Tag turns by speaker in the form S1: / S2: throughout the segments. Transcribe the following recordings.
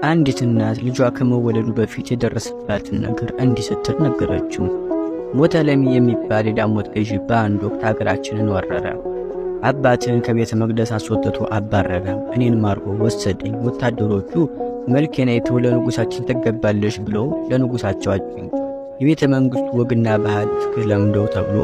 S1: አንዲት እናት ልጇ ከመወለዱ በፊት የደረሰባትን ነገር እንዲህ ስትል ነገረችው። ሞተ ለሚ የሚባል የዳሞት ገዢ በአንድ ወቅት ሀገራችንን ወረረ። አባትን ከቤተ መቅደስ አስወጥቶ አባረረ። እኔን ማርኮ ወሰደኝ። ወታደሮቹ መልኬን አይተው ለንጉሳችን ትገባለሽ ብለው ለንጉሳቸው አጩኝ። የቤተ መንግሥቱ ወግና ባህል ፍቅር ለምደው ተብሎ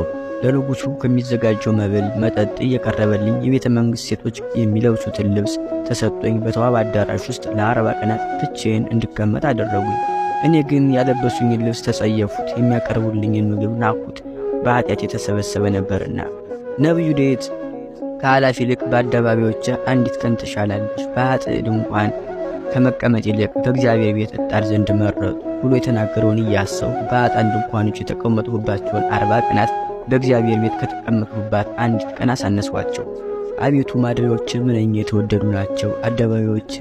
S1: ለንጉሱ ከሚዘጋጀው መብል መጠጥ እየቀረበልኝ የቤተ መንግሥት ሴቶች የሚለብሱትን ልብስ ተሰጥቶኝ በተዋበ አዳራሽ ውስጥ ለ40 ቀናት ብቻዬን እንድቀመጥ አደረጉኝ። እኔ ግን ያለበሱኝን ልብስ ተጸየፉት፣ የሚያቀርቡልኝን ምግብ ናኩት። በኃጢአት የተሰበሰበ ነበርና ነቢዩ ዳዊት ከኃላፊ ይልቅ በአደባባዮች አንዲት ቀን ትሻላለች፣ በኃጥእ ድንኳን ከመቀመጥ ይልቅ በእግዚአብሔር ቤት እጣር ዘንድ መረጡ ብሎ የተናገረውን እያሰው በኃጥአን ድንኳኖች የተቀመጥሁባቸውን 40 ቀናት በእግዚአብሔር ቤት ከተቀመጥሁባት አንዲት ቀን አሳነስዋቸው። አቤቱ ማደሪያዎች ምንኛ የተወደዱ ናቸው፣ አደባባዮች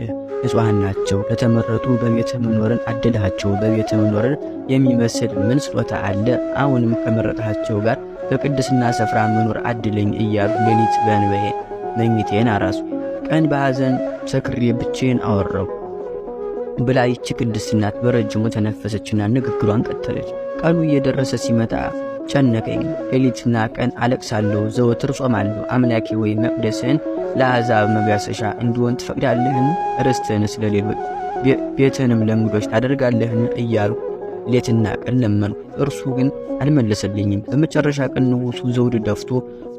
S1: ንጹሐን ናቸው። ለተመረጡ በቤተ መኖርን አደልሃቸው። በቤተ መኖርን የሚመስል ምን ስጦታ አለ? አሁንም ከመረጥሃቸው ጋር በቅድስና ስፍራ መኖር አድለኝ እያሉ ሌሊት በእንባዬ መኝቴን አራሱ። ቀን በሐዘን ሰክሬ ብቻዬን አወራሁ ብላ ይቺ ቅድስት እናት በረጅሙ ተነፈሰችና ንግግሯን ቀጠለች። ቀኑ እየደረሰ ሲመጣ ጨነቀኝ። ሌሊትና ቀን አለቅሳለሁ፣ ዘወትር ጾማለሁ። አምላኬ ወይ መቅደስህን ለአሕዛብ መጋሰሻ እንዲሆን ትፈቅዳለህን? ርስትህንስ ለሌሎች ቤትህንም ለእንግዶች ታደርጋለህን? እያልሁ ሌትና ቀን ለመንኩ። እርሱ ግን አልመለሰልኝም። በመጨረሻ ቀን ንጉሡ ዘውድ ደፍቶ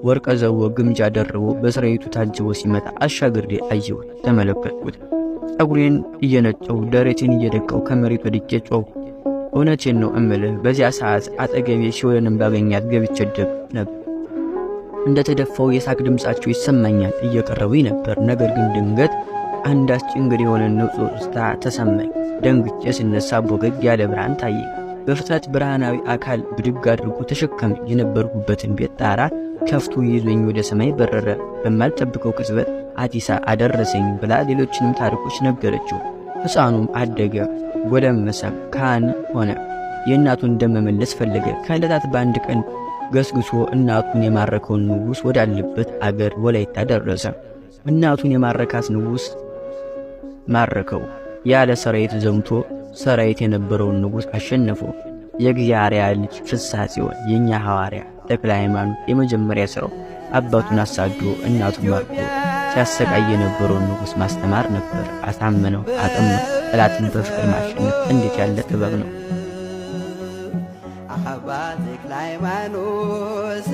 S1: ወርቀ ዘቦ ግምጃ ደርቦ በሰራዊቱ ታጅቦ ሲመጣ አሻግሬ አየሁት፣ ተመለከትኩት። ጸጉሬን እየነጨው ደረቴን እየደቀው ከመሬት ወድቄ ጮኽሁ። እውነቴን ነው እምልህ፣ በዚያ ሰዓት አጠገቤ ሲኦልን ባገኛት ገብቼ ደግ ነበር። እንደ ተደፋው የሳቅ ድምፃቸው ይሰማኛል፣ እየቀረቡኝ ነበር። ነገር ግን ድንገት አንዳች እንግዲህ የሆነ ንውጽውጽታ ተሰማኝ። ደንግጬ ስነሳ ቦገግ ያለ ብርሃን ታየኝ። በፍጥነት ብርሃናዊ አካል ብድግ አድርጎ ተሸከመኝ። የነበርኩበትን ቤት ጣራ ከፍቶ ይዞኝ ወደ ሰማይ በረረ። በማልጠብቀው ቅጽበት አቲሳ አደረሰኝ ብላ ሌሎችንም ታሪኮች ነገረችው። ሕፃኑም አደገ፣ ጎለመሰ፣ ካህን ሆነ። የእናቱን ደም መመለስ ፈለገ። ከዕለታት በአንድ ቀን ገስግሶ እናቱን የማረከውን ንጉሥ ወዳለበት አገር ወላይታ ደረሰ። እናቱን የማረካት ንጉሥ ማረከው። ያለ ሰራዊት ዘምቶ ሰራዊት የነበረውን ንጉሥ አሸነፈው። የእግዚአብሔር ልጅ ፍስሐ ጽዮን የኛ ሐዋርያ ተክለ ሃይማኖት የመጀመሪያ ሥራው አባቱን አሳዶ እናቱን ማርኮ ሲያሰቃይ የነበረውን ንጉሥ ማስተማር ነበር። አሳመነው፣ አጠመው። ጠላትን በፍቅር ማሸነፍ እንዴት ያለ ጥበብ ነው!
S2: አባ ተክለ ሃይማኖት